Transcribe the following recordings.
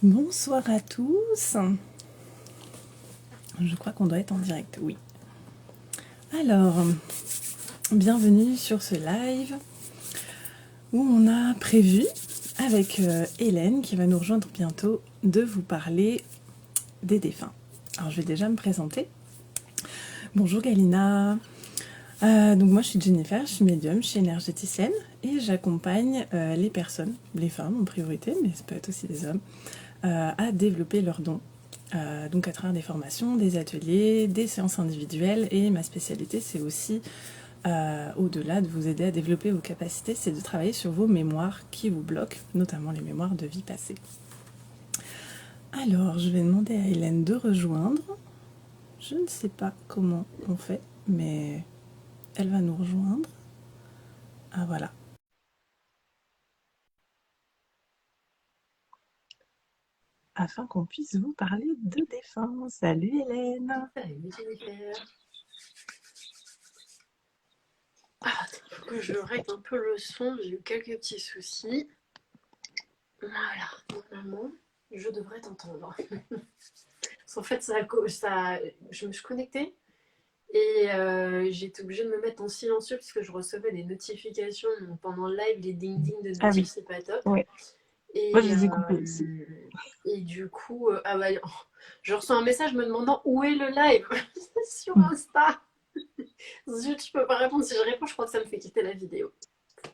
Bonsoir à tous. Je crois qu'on doit être en direct, oui. Alors, bienvenue sur ce live où on a prévu avec Hélène, qui va nous rejoindre bientôt, de vous parler des défunts. Alors, je vais déjà me présenter. Bonjour Galina. Donc moi je suis Jennifer, je suis médium, je suis énergéticienne et j'accompagne les personnes, les femmes en priorité, mais ça peut être aussi des hommes, à développer leurs dons. Donc à travers des formations, des ateliers, des séances individuelles, et ma spécialité c'est aussi, au-delà de vous aider à développer vos capacités, c'est de travailler sur vos mémoires qui vous bloquent, notamment les mémoires de vie passée. Alors je vais demander à Hélène de rejoindre. Je ne sais pas comment on fait, mais elle va nous rejoindre. Ah voilà. Afin qu'on puisse vous parler de défense. Salut Hélène. Salut Jennifer. Ah, attends, faut que je règle un peu le son, j'ai eu quelques petits soucis. Voilà, normalement, je devrais t'entendre. En fait, je me suis connectée et j'ai été obligée de me mettre en silencieux parce que je recevais des notifications. Donc, pendant le live, les ding-ding de Ah notifs, oui, c'est pas top. ouais. Moi je Et, les ai coupés aussi. et du coup, ah bah, je reçois un message me demandant où est le live sur Insta. Zut, je peux pas répondre. Si je réponds, je crois que ça me fait quitter la vidéo.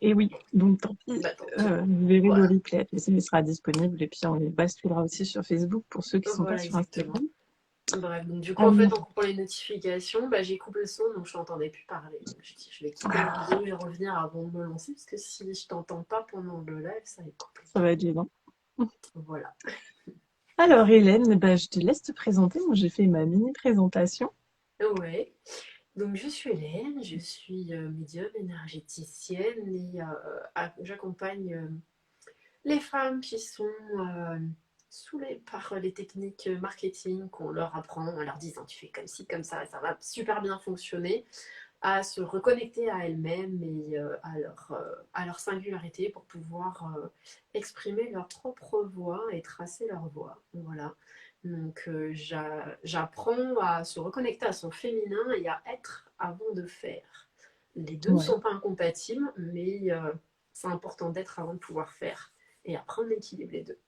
Et oui, donc tant pis. Bah tant pis. Vous verrez le Voilà. replay, il sera disponible et puis on les basculera aussi sur Facebook pour ceux qui ne sont pas Voilà, sur exactement. Instagram. Bref, donc du coup, en Euh, fait, en coupant les notifications, bah, j'ai coupé le son, donc je n'entendais plus parler. Donc je dis, je vais quitter la vidéo et revenir avant de me lancer, parce que si je t'entends pas pendant le live, ça va être Ça compliqué. va être gênant. Voilà. Alors Hélène, bah, je te laisse te présenter. Moi j'ai fait ma mini présentation. Ouais. Donc je suis Hélène, je suis médium énergéticienne et j'accompagne les femmes qui sont saoulées par les techniques marketing qu'on leur apprend en leur disant tu fais comme ci, comme ça va super bien fonctionner, à se reconnecter à elles-mêmes et à leur singularité pour pouvoir exprimer leur propre voix et tracer leur voix. Voilà. Donc j'apprends à se reconnecter à son féminin et à être avant de faire. Les deux ne Ouais, sont pas incompatibles, mais c'est important d'être avant de pouvoir faire et apprendre à équilibrer les deux.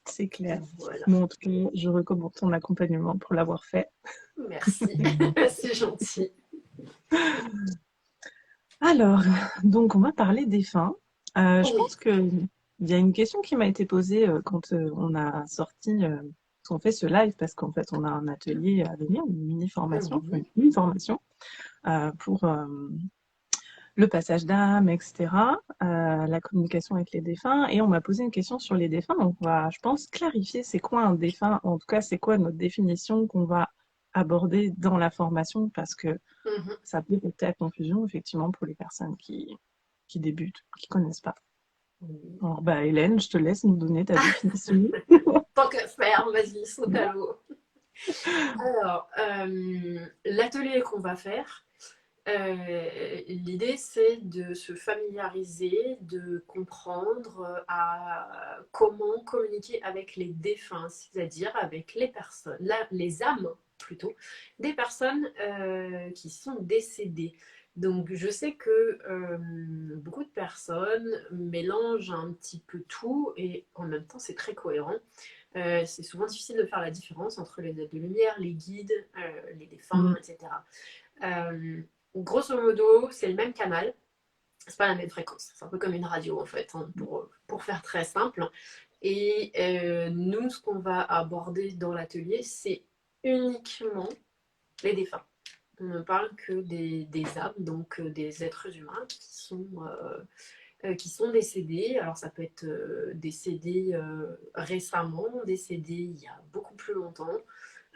c'est clair. Voilà. Bon, en tout cas, je recommande ton accompagnement pour l'avoir fait. Merci, c'est gentil. Alors, donc on va parler des fins. Je Oui. pense que il y a une question qui m'a été posée quand on a sorti, on fait ce live, parce qu'en fait on a un atelier à venir, une mini formation, enfin Oui. une formation pour le passage d'âme, etc., la communication avec les défunts, et on m'a posé une question sur les défunts. Donc on va, je pense, clarifier c'est quoi un défunt, en tout cas c'est quoi notre définition qu'on va aborder dans la formation, parce que Mhm. ça peut porter à confusion, effectivement, pour les personnes qui débutent, qui connaissent pas. Oui. Alors, bah, Hélène, je te laisse nous donner ta définition. Tant que faire, vas-y, saute à l'eau. Alors, l'atelier qu'on va faire, l'idée c'est de se familiariser, de comprendre comment communiquer avec les défunts, c'est-à-dire avec les personnes, les âmes plutôt, des personnes qui sont décédées. Donc je sais que beaucoup de personnes mélangent un petit peu tout et en même temps c'est très cohérent. C'est souvent difficile de faire la différence entre les êtres de lumière, les guides, les défunts, Mm. etc. Euh, Grosso modo, c'est le même canal, c'est pas la même fréquence. C'est un peu comme une radio en fait, hein, pour faire très simple. Et nous, ce qu'on va aborder dans l'atelier, c'est uniquement les défunts. On ne parle que des âmes, donc des êtres humains qui sont décédés. Alors ça peut être décédé récemment, décédé il y a beaucoup plus longtemps.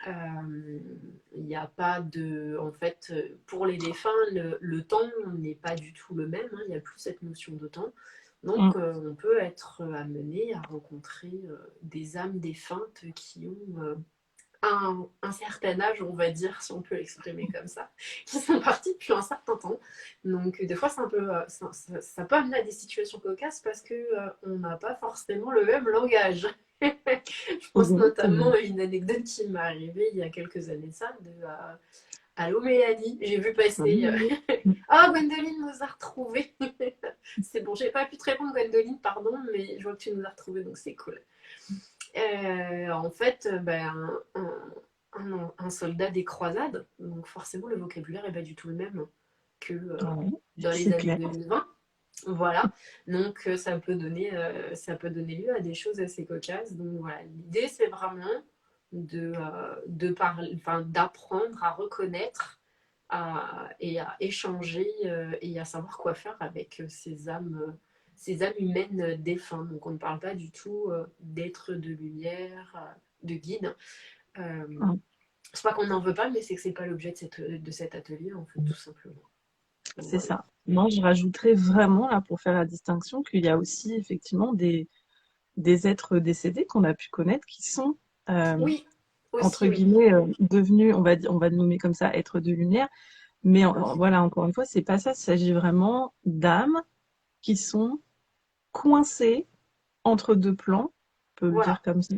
Il n'y a pas de. En fait, pour les défunts, le temps n'est pas du tout le même, hein, il n'y a plus cette notion de temps. Mm. Donc, on peut être amené à rencontrer des âmes défuntes qui ont un certain âge, on va dire, si on peut l'exprimer comme ça, qui sont partis depuis un certain temps. Donc, des fois, c'est un peu, ça peut amener à des situations cocasses parce que on n'a pas forcément le même langage. Je pense notamment à une anecdote qui m'est arrivée il y a quelques années de ça, Allô Mélanie, j'ai vu passer. Ah, Gwendoline nous a retrouvés. C'est bon, j'ai pas pu te répondre, Gwendoline, pardon, mais je vois que tu nous as retrouvés, donc c'est cool. En fait, un soldat des croisades, donc forcément le vocabulaire est pas du tout le même que Ouais, dans les c'est années clair. 2020. Voilà, donc ça peut donner lieu à des choses assez cocasses. Donc voilà, l'idée c'est vraiment de parler, enfin, d'apprendre à reconnaître et à échanger et à savoir quoi faire avec ces âmes humaines défuntes. Donc on ne parle pas du tout d'êtres de lumière, de guides. Euh, Ouais, c'est pas qu'on n'en veut pas, mais c'est que c'est pas l'objet de cet atelier, en fait, tout simplement. c'est Voilà. ça. Moi, je rajouterais vraiment, là, pour faire la distinction, qu'il y a aussi effectivement des êtres décédés qu'on a pu connaître qui sont, euh, Oui, entre aussi, oui. guillemets, devenus, on va le nommer comme ça, êtres de lumière. Mais voilà, encore une fois, c'est pas ça. Il s'agit vraiment d'âmes qui sont coincées entre deux plans, on peut le dire Voilà. comme ça.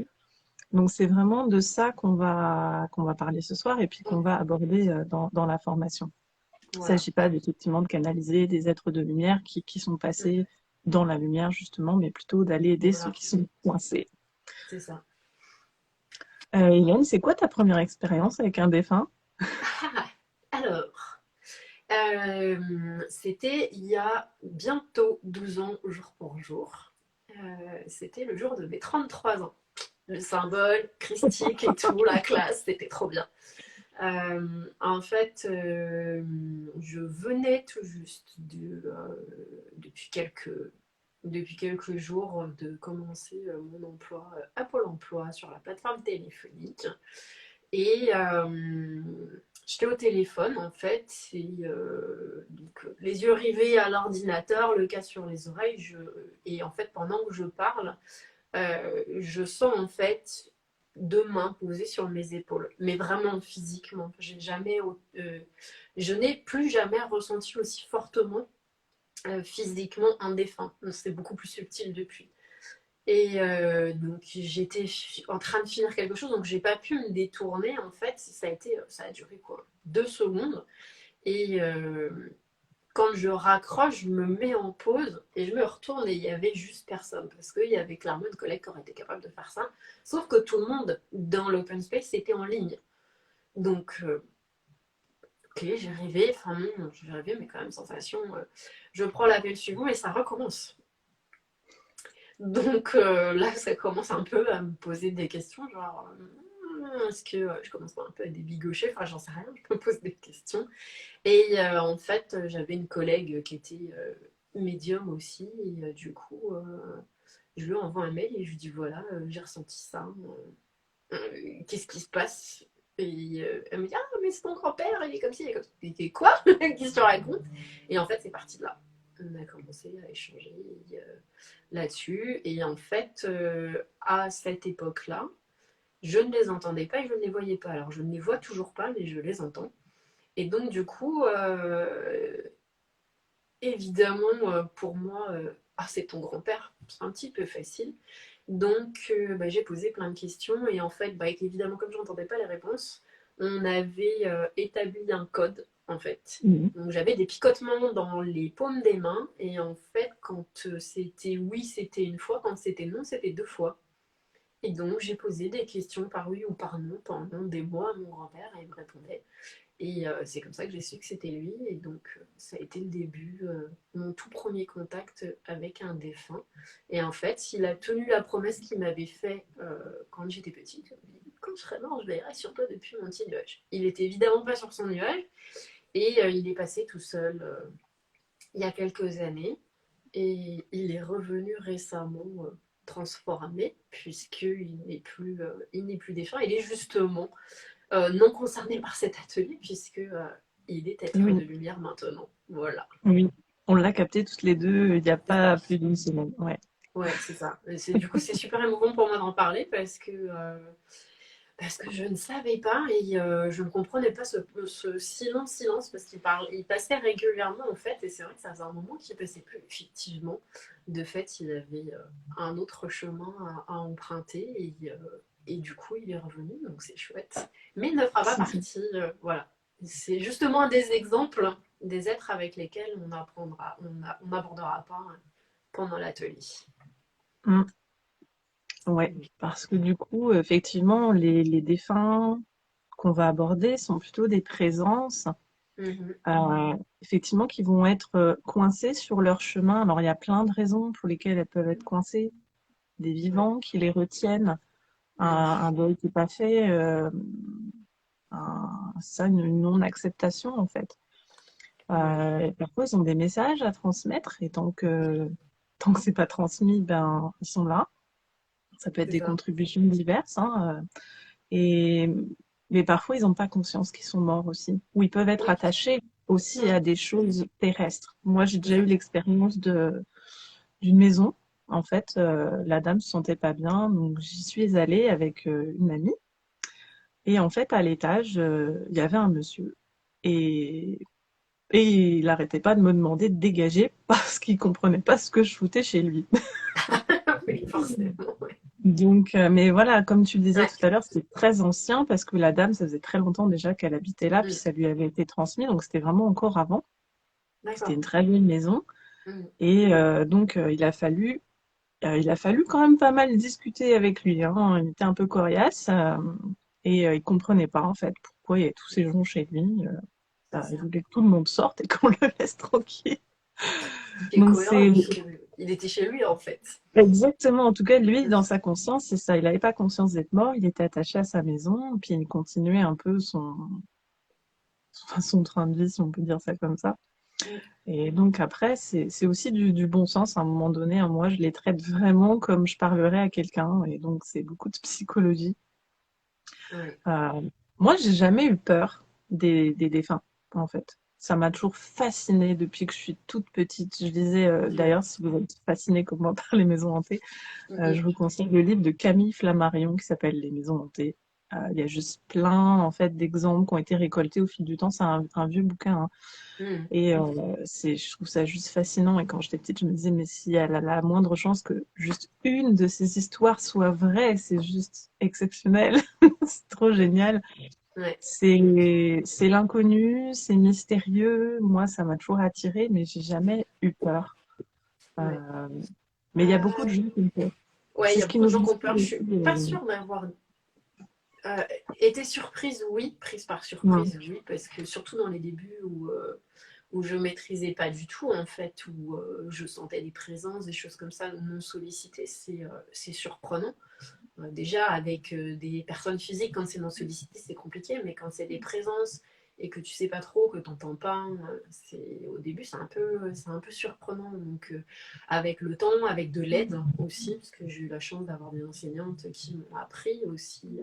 Donc c'est vraiment de ça qu'on va parler ce soir et puis qu'on va aborder dans la formation. Il ne Voilà. s'agit pas effectivement de canaliser des êtres de lumière qui sont passés dans la lumière justement, mais plutôt d'aller aider ceux Voilà. qui sont coincés. C'est ça. Hélène, c'est quoi ta première expérience avec un défunt? Ah, alors, c'était il y a bientôt 12 ans, jour pour jour. C'était le jour de mes 33 ans. Le symbole christique et tout, la classe, c'était trop bien. En fait, je venais tout juste depuis quelques jours de commencer mon emploi à Pôle emploi sur la plateforme téléphonique. Et j'étais au téléphone en fait, donc, les yeux rivés à l'ordinateur, le casque sur les oreilles, et en fait pendant que je parle, je sens en fait deux mains posées sur mes épaules, mais vraiment physiquement. Je n'ai plus jamais ressenti aussi fortement physiquement un défunt. C'est beaucoup plus subtil depuis. Et donc j'étais en train de finir quelque chose, donc j'ai pas pu me détourner en fait. Ça a duré quoi, 2 secondes. Et quand je raccroche, je me mets en pause et je me retourne et il y avait juste personne parce qu'il y avait clairement une collègue qui aurait été capable de faire ça. Sauf que tout le monde dans l'open space était en ligne. Donc ok, j'ai rêvé, mais quand même sensation. Je prends l'appel suivant et ça recommence. Donc là, ça commence un peu à me poser des questions, genre, est-ce que je commence un peu à débigocher, enfin j'en sais rien, je me pose des questions. Et en fait, j'avais une collègue qui était médium aussi, et du coup, je lui envoie un mail et je lui dis, voilà, j'ai ressenti ça, qu'est-ce qui se passe? Et elle me dit, ah, mais c'est ton grand-père, il est comme ci, il est comme ça. Et quoi? Qu'est-ce que tu racontes? Et en fait, c'est parti de là. On a commencé à échanger là-dessus. Et en fait, à cette époque-là, je ne les entendais pas et je ne les voyais pas. Alors, je ne les vois toujours pas, mais je les entends. Et donc, du coup, évidemment, pour moi, ah, c'est ton grand-père, c'est un petit peu facile. Donc, bah, j'ai posé plein de questions et en fait, bah, évidemment, comme je n'entendais pas les réponses, on avait établi un code en fait. Mhm. Donc, j'avais des picotements dans les paumes des mains et en fait, quand c'était oui, c'était une fois, quand c'était non, c'était 2 fois. Et donc, j'ai posé des questions par oui ou par non pendant des mois à mon grand-père et il me répondait. Et c'est comme ça que j'ai su que c'était lui. Et donc, ça a été le début, mon tout premier contact avec un défunt. Et en fait, il a tenu la promesse qu'il m'avait faite quand j'étais petite. Quand je serai mort, je veillerai sur toi depuis mon petit nuage. Il était évidemment pas sur son nuage. Et il est passé tout seul il y a quelques années. Et il est revenu récemment transformé, puisqu'il il n'est plus défunt. Il est justement non concerné par cet atelier puisque il est être Oui, de lumière maintenant. Voilà. oui. On l'a capté toutes les deux il n'y a C'est ça. pas plus d'une semaine. Ouais. Ouais, c'est ça. Du coup, c'est super émouvant pour moi d'en parler parce que Parce que je ne savais pas et je ne comprenais pas ce silence parce il passait régulièrement en fait et c'est vrai que ça faisait un moment qu'il passait plus effectivement. De fait, il avait un autre chemin à emprunter et du coup il est revenu donc c'est chouette. Mais il ne fera pas partie, voilà. C'est justement un des exemples des êtres avec lesquels on n'abordera pas pendant l'atelier. Mm. Ouais, parce que du coup, effectivement, les défunts qu'on va aborder sont plutôt des présences, Mhm. effectivement, qui vont être coincées sur leur chemin. Alors, il y a plein de raisons pour lesquelles elles peuvent être coincées. Des Ouais. vivants qui les retiennent, Mhm. un deuil qui n'est pas fait, une non-acceptation, en fait. Ouais. Parfois, ils ont des messages à transmettre et tant que c'est pas transmis, ben, ils sont là. Ça peut être C'est des ça. contributions diverses, hein, et mais parfois, ils n'ont pas conscience qu'ils sont morts aussi. Ou ils peuvent être Oui. attachés aussi Mhm. à des choses terrestres. Moi, j'ai C'est déjà eu ça. l'expérience d'une maison. En fait, la dame se sentait pas bien, donc j'y suis allée avec une amie. Et en fait, à l'étage, il y avait un monsieur. Et, et il n'arrêtait pas de me demander de dégager parce qu'il comprenait pas ce que je foutais chez lui. Oui, forcément. Ouais. Donc, mais voilà, comme tu le disais Ouais. tout à l'heure, c'était très ancien parce que la dame, ça faisait très longtemps déjà qu'elle habitait là, puis Mm. ça lui avait été transmis, donc c'était vraiment encore avant. C'était D'accord. une très belle maison. Mm. Et donc, il a fallu quand même pas mal discuter avec lui, hein. Il était un peu coriace et il comprenait pas en fait pourquoi il y avait tous ces gens chez lui. C'est Il ça. voulait que tout le monde sorte et qu'on le laisse tranquille. Ce qui est Donc cohérent c'est puisqu'il était chez lui en fait. exactement, en tout cas lui Mm. dans sa conscience, c'est ça. Il n'avait pas conscience d'être mort, il était attaché à sa maison, puis il continuait un peu son train de vie, si on peut dire ça comme ça. Mm. Et donc après, c'est aussi du bon sens à un moment donné, hein. Moi, je les traite vraiment comme je parlerais à quelqu'un, et donc c'est beaucoup de psychologie. Ouais. Euh, Moi, j'ai jamais eu peur des défunts, en fait. Ça m'a toujours fascinée depuis que je suis toute petite. Je disais, Ouais. d'ailleurs, si vous êtes fasciné comme moi par les maisons hantées, Mm. je vous conseille le livre de Camille Flammarion qui s'appelle Les maisons hantées. Il y a juste plein, en fait, d'exemples qui ont été récoltés au fil du temps. C'est un vieux bouquin, hein. Mm. Et je trouve ça juste fascinant. Et quand j'étais petite, je me disais, mais si elle a la moindre chance que juste une de ces histoires soit vraie, c'est juste exceptionnel. C'est trop génial. Ouais. C'est l'inconnu, c'est mystérieux. Moi, ça m'a toujours attirée, mais j'ai jamais eu peur. Ouais. Euh, mais il y a beaucoup de Euh, gens qui me font. ouais, il C'est y a ce qui beaucoup de nous gens qui ont inspire peur. Je aussi. suis pas sûre d'avoir été surprise, oui, prise par Ouais. surprise, oui, parce que surtout dans les débuts où je maîtrisais pas du tout en fait, où je sentais des présences, des choses comme ça non sollicitées, c'est surprenant. Déjà, avec des personnes physiques, quand c'est non sollicité, c'est compliqué, mais quand c'est des présences et que tu sais pas trop, que tu n'entends pas, au début, c'est un peu surprenant. Donc, avec le temps, avec de l'aide aussi, parce que j'ai eu la chance d'avoir des enseignantes qui m'ont appris aussi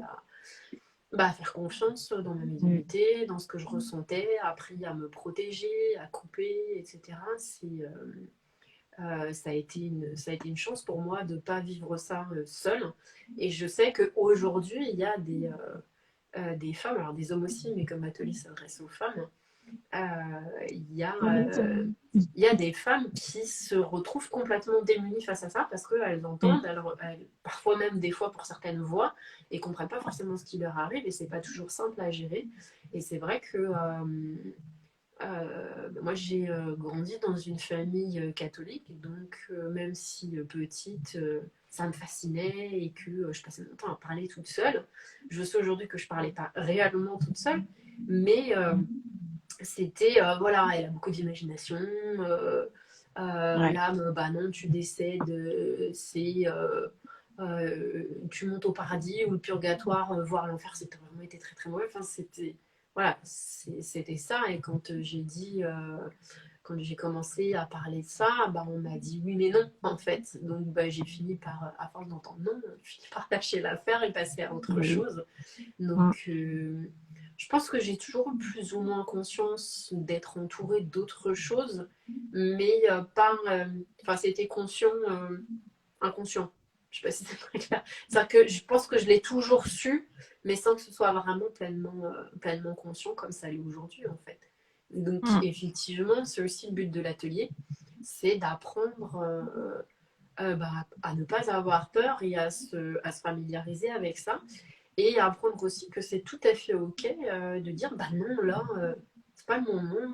à faire confiance dans ma Mm. médiumnité, dans ce que je ressentais, appris à me protéger, à couper, etc. Ça a été une chance pour moi de ne pas vivre ça seule. Et je sais qu'aujourd'hui, il y a des femmes, alors des hommes aussi, mais comme Atelier s'adresse aux femmes, il y a, il y a des femmes qui se retrouvent complètement démunies face à ça parce qu'elles entendent, Mm. parfois même des fois pour certaines voix, et ne comprennent pas forcément ce qui leur arrive et c'est pas toujours simple à gérer. Et c'est vrai que moi, j'ai grandi dans une famille catholique, donc même si petite, ça me fascinait et que je passais mon temps à parler toute seule. Je sais aujourd'hui que je parlais pas réellement toute seule, mais c'était, voilà, elle a beaucoup d'imagination. Ouais. L'âme, bah non, tu décèdes, tu montes au paradis ou le purgatoire, voir l'enfer, c'était vraiment été très très mauvais. Enfin, c'était voilà, c'était ça. Et quand j'ai commencé à parler de ça, bah, on m'a dit oui, mais non, en fait. Donc, bah, j'ai fini par, à force d'entendre non, j'ai fini par lâcher l'affaire et passer à autre Oui. chose. Mm. Donc, je pense que j'ai toujours eu plus ou moins conscience d'être entourée d'autres choses, mais pas. Enfin, c'était conscient, inconscient. Je sais pas si c'est très clair. C'est-à-dire que je pense que je l'ai toujours su, mais sans que ce soit vraiment pleinement conscient comme ça l'est aujourd'hui en fait. Donc Mm. effectivement, c'est aussi le but de l'atelier, c'est d'apprendre à ne pas avoir peur et à se familiariser avec ça. Et apprendre aussi que c'est tout à fait OK de dire bah non, là, c'est pas mon nom,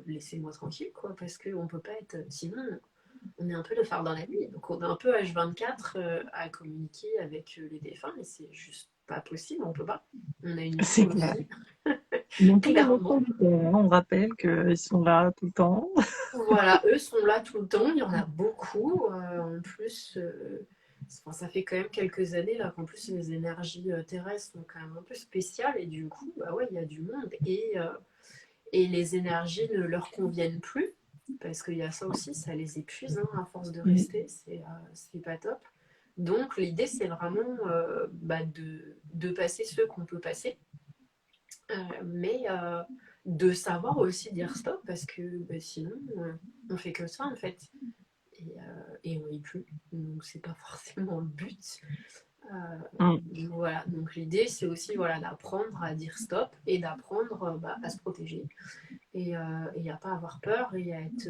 laissez-moi tranquille, quoi, parce qu'on peut pas être. Sinon, on est un peu le phare dans la nuit. Donc on est un peu H24 à communiquer avec les défunts, mais c'est juste pas possible, on peut pas. On a une C'est mission clair. aussi, Ils ont tous les enfants clairement. du terrain. On rappelle qu'ils sont là tout le temps. Voilà, eux sont là tout le temps, il y en a beaucoup. En plus, enfin, ça fait quand même quelques années là qu'en plus les énergies terrestres sont quand même un peu spéciales et du coup, bah ouais, il y a du monde et les énergies ne leur conviennent plus parce qu'il y a ça aussi, ça les épuise hein, à force de Mm. rester, c'est pas top. Donc l'idée c'est vraiment bah, de passer ceux qu'on peut passer, mais de savoir aussi dire stop parce que bah, sinon on fait que ça en fait et on n'y plus. Donc c'est pas forcément le but. Mm. Voilà, donc l'idée c'est aussi voilà, d'apprendre à dire stop et d'apprendre bah, à se protéger et à pas avoir peur et à être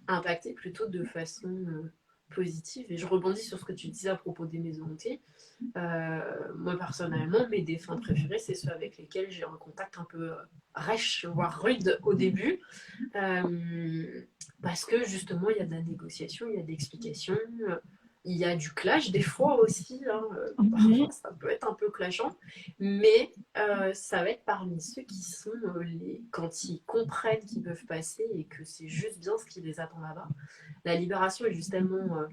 impacté plutôt de façon positive. Et je rebondis sur ce que tu disais à propos des maisons hantées. Moi personnellement, mes défunts préférés, c'est ceux avec lesquels j'ai un contact un peu rêche, voire rude au début. Parce que justement, il y a de la négociation, il y a de l'explication, il y a du clash des fois aussi. Hein, Mhm. parfois, ça peut être un peu clashant, mais ça va être parmi ceux qui sont quand ils comprennent qu'ils peuvent passer et que c'est juste bien ce qui les attend là-bas. La libération est juste tellement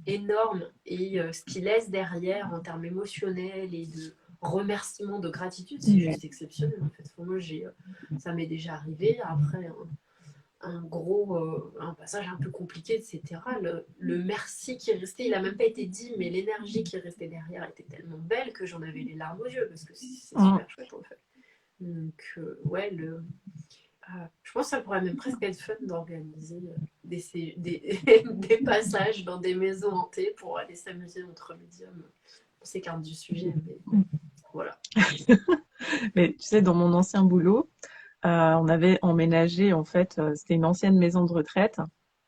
énorme et ce qu'ils laissent derrière en termes émotionnels et de remerciements, de gratitude, c'est Ouais. juste exceptionnel en fait. Moi, ça m'est déjà arrivé après un passage un peu compliqué, etc. Le merci qui est resté, il n'a même pas été dit, mais l'énergie qui est restée derrière était tellement belle que j'en avais les larmes aux yeux, parce que c'est Mm. super chouette en fait. Donc, ouais, je pense que ça pourrait même presque être fun d'organiser des passages dans des maisons hantées pour aller s'amuser entre médiums. On s'écarte du sujet, mais voilà. Mais tu sais, dans mon ancien boulot, on avait emménagé, en fait, c'était une ancienne maison de retraite.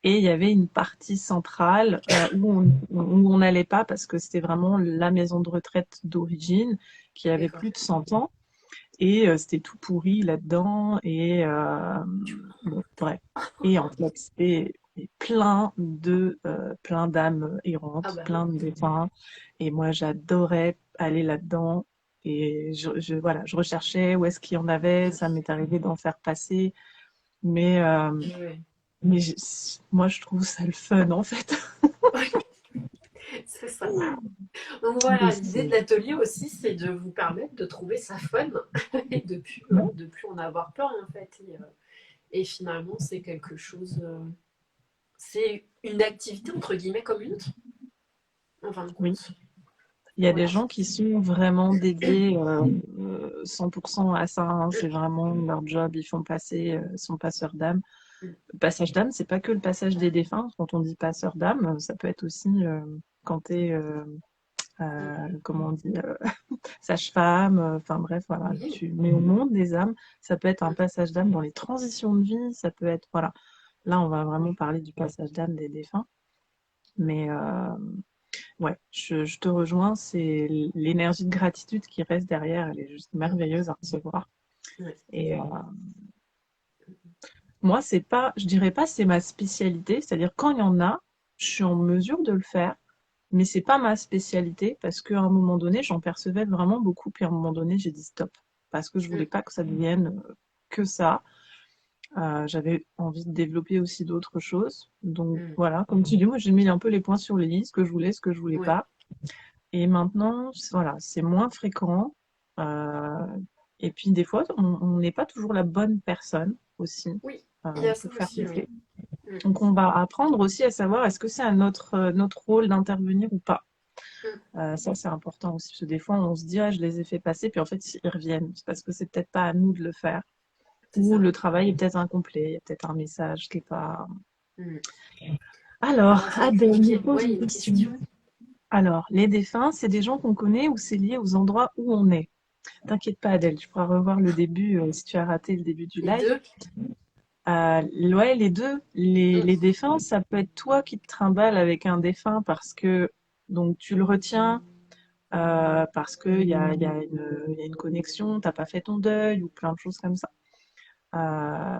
Et il y avait une partie centrale où on n'allait pas parce que c'était vraiment la maison de retraite d'origine qui avait D'accord. plus de 100 ans. Et c'était tout pourri là-dedans. Et bon, bref. Et en fait, c'était plein d'âmes Ah errantes, bah oui. plein de défunts. Et moi, j'adorais aller là-dedans. Et voilà, je recherchais où est-ce qu'il y en avait. Ça m'est arrivé d'en faire passer. Mais, euh, Ouais. mais moi, je trouve ça le fun, en fait. C'est ça. Donc De voilà, l'idée de se- l'atelier aussi, c'est de vous permettre de trouver ça fun et de plus en avoir peur en fait. Et finalement, c'est quelque chose, c'est une activité entre guillemets comme une autre, en fin de Oui. compte. Il y a des Voilà. gens qui sont vraiment dédiés 100% à ça, hein. C'est vraiment leur job. Ils font passer, sont passeurs d'âme. Mm. Le passage d'âme, c'est pas que le passage des défunts. Quand on dit passeur d'âme, ça peut être aussi quand tu es, Mm. comment on dit, sage-femme. Enfin bref, voilà. Oui. Tu mets au monde des âmes. Ça peut être un Mm. passage d'âme dans les transitions de vie. Ça peut être, voilà. Là, on va vraiment parler du passage d'âme des défunts. Mais ouais, je te rejoins, c'est l'énergie de gratitude qui reste derrière, elle est juste Mm. merveilleuse à recevoir. Ouais. Et moi, c'est pas, je dirais pas c'est ma spécialité, c'est-à-dire quand il y en a, je suis en mesure de le faire, mais c'est pas ma spécialité parce qu'à un moment donné, j'en percevais vraiment beaucoup, puis à un moment donné, j'ai dit stop parce que je voulais Mm. pas que ça devienne que ça. J'avais envie de développer aussi d'autres choses. Donc Mm. voilà, comme tu dis, moi j'ai mis un peu les points sur les i, ce que je voulais, ce que je voulais Ouais. pas. Et maintenant, voilà, c'est moins fréquent. Euh, et puis des fois, on n'est pas toujours la bonne personne aussi Oui, il y a ça pour faire aussi, oui. passer. Mm. Donc on va apprendre aussi à savoir est-ce que c'est à notre rôle d'intervenir ou pas. Mm. Ça, c'est important aussi, parce que des fois, on se dit, ah, je les ai fait passer, puis en fait, ils reviennent. C'est parce que c'est peut-être pas à nous de le faire. C'est Ou ça. le travail est peut-être incomplet, il y a peut-être un message qui est pas... Mm. Alors, Alors, j'avais Adèle me cliqué. pose Ouais, il y une a une question. question. Alors, les défunts, c'est des gens qu'on connaît ou c'est lié aux endroits où on est. T'inquiète pas, Adèle, tu pourras revoir le début si tu as raté le début du Les live. deux? Ouais, les deux. Les, Mm. les défunts, ça peut être toi qui te trimbales avec un défunt parce que donc tu le retiens parce que il y a une connexion, t'as pas fait ton deuil ou plein de choses comme ça.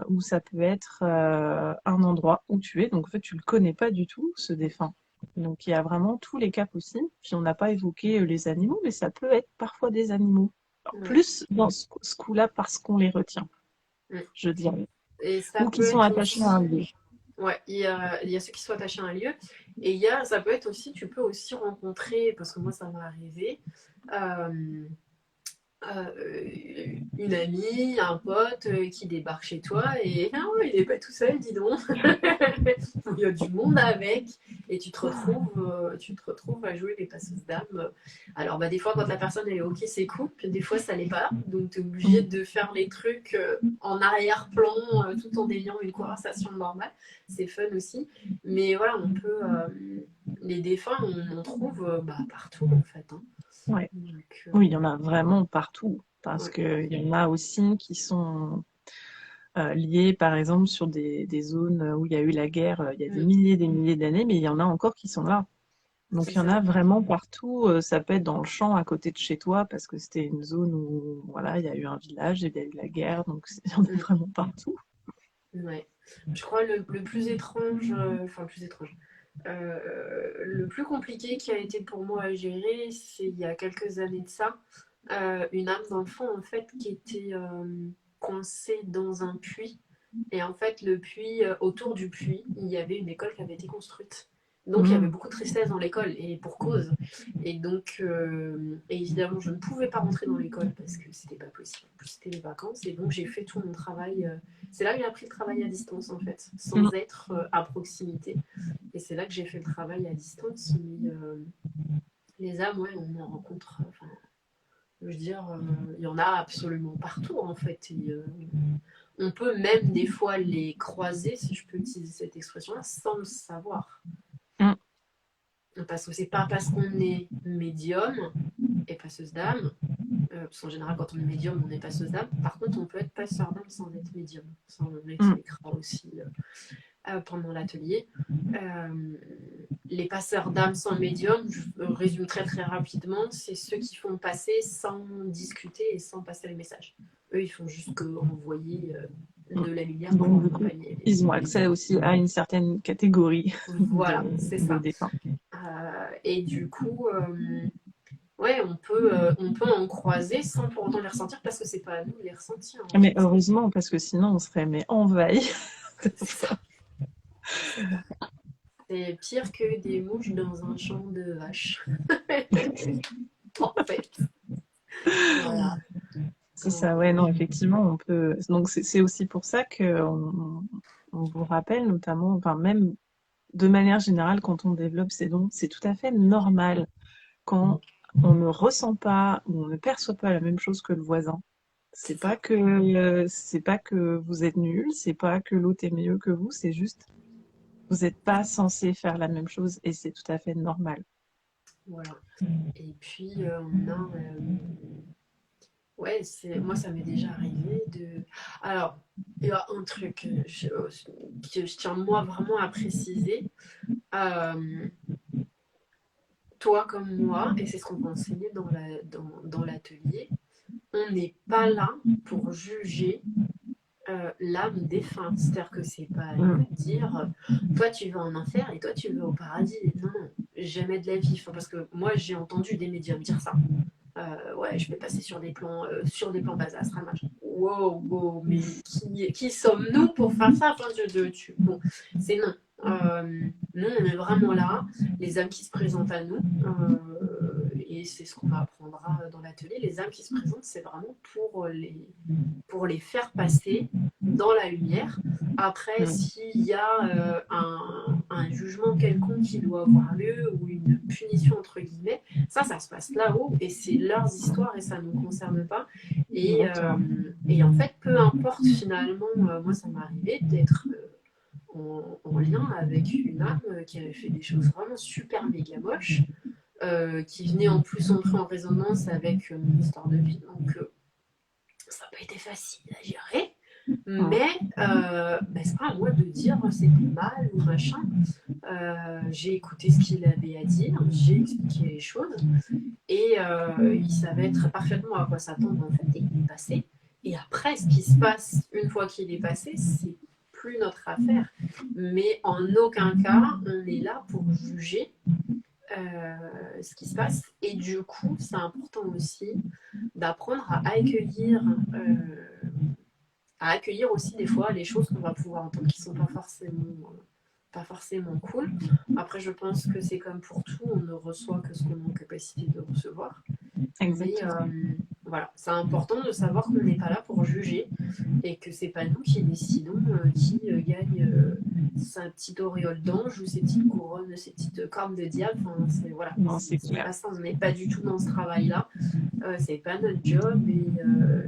Ou ça peut être un endroit où tu es, donc en fait tu le connais pas du tout, ce défunt. Donc il y a vraiment tous les cas possibles. Puis on n'a pas évoqué les animaux, mais ça peut être parfois des animaux. Alors, Ouais. plus dans ce coup-là parce qu'on les retient, Mm. je dirais. Et ça Ou qui peut sont être attachés à un aussi. lieu. Ouais, il y a ceux qui sont attachés à un lieu. Et ça peut être aussi, tu peux aussi rencontrer, parce que moi ça m'est arrivé, euh, une amie, un pote qui débarque chez toi et ah, il n'est pas tout seul, dis donc. Il y a du monde avec et tu te retrouves à jouer les passeuses d'âmes. Alors bah, des fois quand la personne elle est ok c'est cool, puis des fois ça l'est pas, donc tu es obligé de faire les trucs en arrière-plan tout en ayant une conversation normale. C'est fun aussi, mais voilà on peut les défunts on en trouve partout en fait. Hein. Ouais. Donc, Oui, il y en a vraiment partout. Parce ouais. qu'il y en a aussi qui sont liés, par exemple, sur des zones où il y a eu la guerre il y a Mm, des milliers d'années, mais il y en a encore qui sont là. Donc c'est il y en a ça. vraiment partout. Ça peut être dans le champ à côté de chez toi parce que c'était une zone où voilà, il y a eu un village et il y a eu la guerre, donc il y en a Mm, vraiment partout. ouais. Je crois le plus étrange, enfin le plus étrange, le plus compliqué qui a été pour moi à gérer, c'est il y a quelques années de ça, une âme d'enfant en fait qui était coincée dans un puits. Et en fait, le puits, autour du puits, il y avait une école qui avait été construite. Donc il y avait Mm. beaucoup de tristesse dans l'école, et pour cause. Et donc, évidemment, je ne pouvais pas rentrer dans l'école parce que c'était pas possible. En plus, c'était les vacances, et donc j'ai fait tout mon travail. C'est là que j'ai appris le travail à distance, en fait, Mm. sans être à proximité. Et c'est là que j'ai fait le travail à distance. Mais les âmes, ouais, on en rencontre. Enfin, je veux dire, il y en a absolument partout, en fait. Et, on peut même des fois les croiser, si je peux utiliser cette expression-là, sans le savoir. Mm. Parce que c'est pas parce qu'on est médium et passeuse d'âme, parce qu'en général, quand on est médium, on est passeuse d'âme. Par contre, on peut être passeur d'âme sans être médium. Ça, on Mm. l'expliquera aussi pendant l'atelier. Euh, les passeurs d'âme sans médium, je résume très très rapidement, c'est ceux qui font passer sans discuter et sans passer les messages. Eux, ils font juste envoyer Mm. de la lumière pour Donc du coup, accompagner ils ont les accès âmes. aussi à une certaine catégorie Voilà, c'est de ça. défunts. Et du coup, ouais, on peut en croiser sans pour autant les ressentir parce que c'est pas à nous de les ressentir en Mais fait. heureusement, parce que sinon on serait mais envahi. C'est ça, c'est ça. C'est pire que des mouches dans un champ de vaches. En fait, voilà. C'est ça, ouais, non, Euh, effectivement, on peut. Donc, c'est aussi pour ça que on vous rappelle, notamment, enfin, même de manière générale, quand on développe ces dons, c'est tout à fait normal quand on ne ressent pas ou on ne perçoit pas la même chose que le voisin. c'est ça. C'est pas que vous êtes nul, c'est pas que l'autre est mieux que vous, c'est juste vous n'êtes pas censé faire la même chose et c'est tout à fait normal. Voilà. Et puis on a, ouais, moi ça m'est déjà arrivé de. Alors, il y a un truc que je tiens moi vraiment à préciser. Euh, Toi comme moi, et c'est ce qu'on va enseigner dans l'atelier, on n'est pas là pour juger l'âme défunte. C'est-à-dire que c'est pas à nous Mm. de dire toi tu vas en enfer et toi tu vas au paradis. Non, non, jamais de la vie. Enfin, parce que moi j'ai entendu des médiums dire ça. Ouais, je vais passer sur des plans basés astrales. Wow, wow, mais qui sommes-nous pour faire ça enfin, bon, c'est non. Nous, on est vraiment là, les âmes qui se présentent à nous, et c'est ce qu'on apprendra dans l'atelier. Les âmes qui se présentent, c'est vraiment pour les faire passer dans la lumière. Après, Mm. s'il y a un jugement quelconque qui doit avoir lieu ou une punition entre guillemets, ça se passe là-haut et c'est leurs histoires et ça ne nous concerne pas. Exactement. Et en fait, peu importe finalement, moi ça m'est arrivé d'être en lien avec une âme qui avait fait des choses vraiment super méga moches. qui venait en plus entrer en résonance avec mon histoire de vie. Donc, ça n'a pas été facile à gérer. Mais c'est pas à moi de dire c'était mal ou machin. J'ai écouté ce qu'il avait à dire, j'ai expliqué les choses et il savait très parfaitement à quoi s'attendre en fait et il est passé. Et après, ce qui se passe une fois qu'il est passé, c'est plus notre affaire. Mais en aucun cas, on est là pour juger ce qui se passe. Et du coup, c'est important aussi d'apprendre à accueillir aussi des fois les choses qu'on va pouvoir entendre qui sont pas forcément cool. Après, je pense que c'est comme pour tout, on ne reçoit que ce qu'on est en capacité de recevoir. Mais voilà, c'est important de savoir qu'on n'est pas là pour juger et que c'est pas nous qui décidons qui gagne sa petite auréole d'ange ou ses petites couronnes, ses petites cornes de diable. Enfin, voilà, Non, c'est clair. pas ça, on n'est pas du tout dans ce travail-là. C'est pas notre job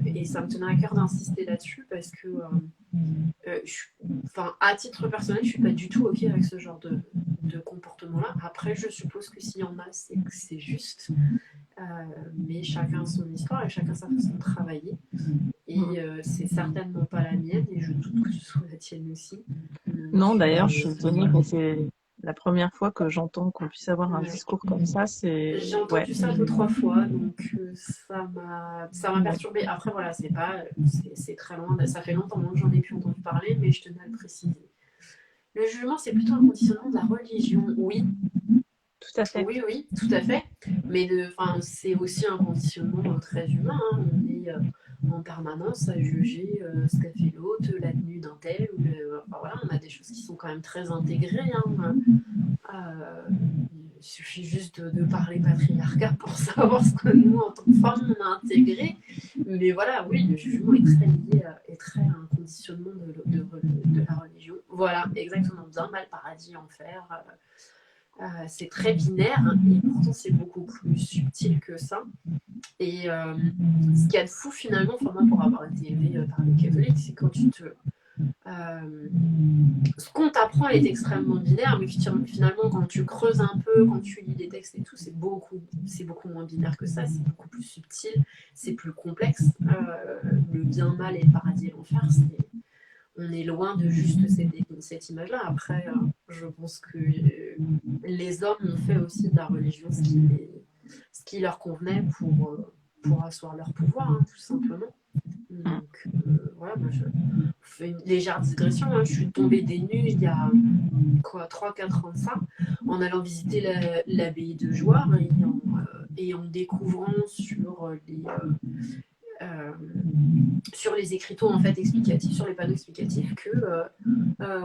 et ça me tenait à cœur d'insister là-dessus parce que à titre personnel, je suis pas du tout ok avec ce genre de comportement-là. Après, je suppose que s'il y en a, c'est que c'est juste. Mais chacun a son histoire et chacun sa façon de travailler. Et c'est certainement pas la mienne et je doute que ce soit la tienne aussi. Non, d'ailleurs, je suis étonnée que c'est la première fois que j'entends qu'on puisse avoir un discours comme ça. J'ai entendu ça 2-3 fois, donc ça m'a perturbée. Après, voilà, c'est très loin, ça fait longtemps que j'en ai plus entendu parler, mais je tenais à le préciser. Le jugement, c'est plutôt un conditionnement de la religion, oui. Tout à fait. Oui, tout à fait. Mais c'est aussi un conditionnement très humain. Hein. On est en permanence à juger ce qu'a fait l'autre, la tenue d'un tel. Voilà, on a des choses qui sont quand même très intégrées. Hein. Il suffit juste de parler patriarcat pour savoir ce que nous, en tant que femmes, on a intégré. Mais voilà, oui, le jugement est très lié est très un conditionnement de la religion. Voilà, exactement. Bien, mal, paradis, enfer. C'est très binaire et pourtant c'est beaucoup plus subtil que ça. Et ce qu'il y a de fou finalement, moi pour avoir été élevée par les catholiques, c'est quand ce qu'on t'apprend est extrêmement binaire, mais finalement quand tu creuses un peu, quand tu lis les textes et tout, c'est beaucoup moins binaire que ça, c'est beaucoup plus subtil, c'est plus complexe. Le bien, mal et le paradis et l'enfer, on est loin de juste cette image-là. Après, je pense que les hommes ont fait aussi de la religion ce qui leur convenait pour asseoir leur pouvoir, hein, tout simplement. Donc, voilà, moi, je fais une légère digression. Hein. Je suis tombée des nues il y a 3-4 ans de ça, en allant visiter l'abbaye de Jouarre et en découvrant sur les écriteaux en fait explicatifs, sur les panneaux explicatifs que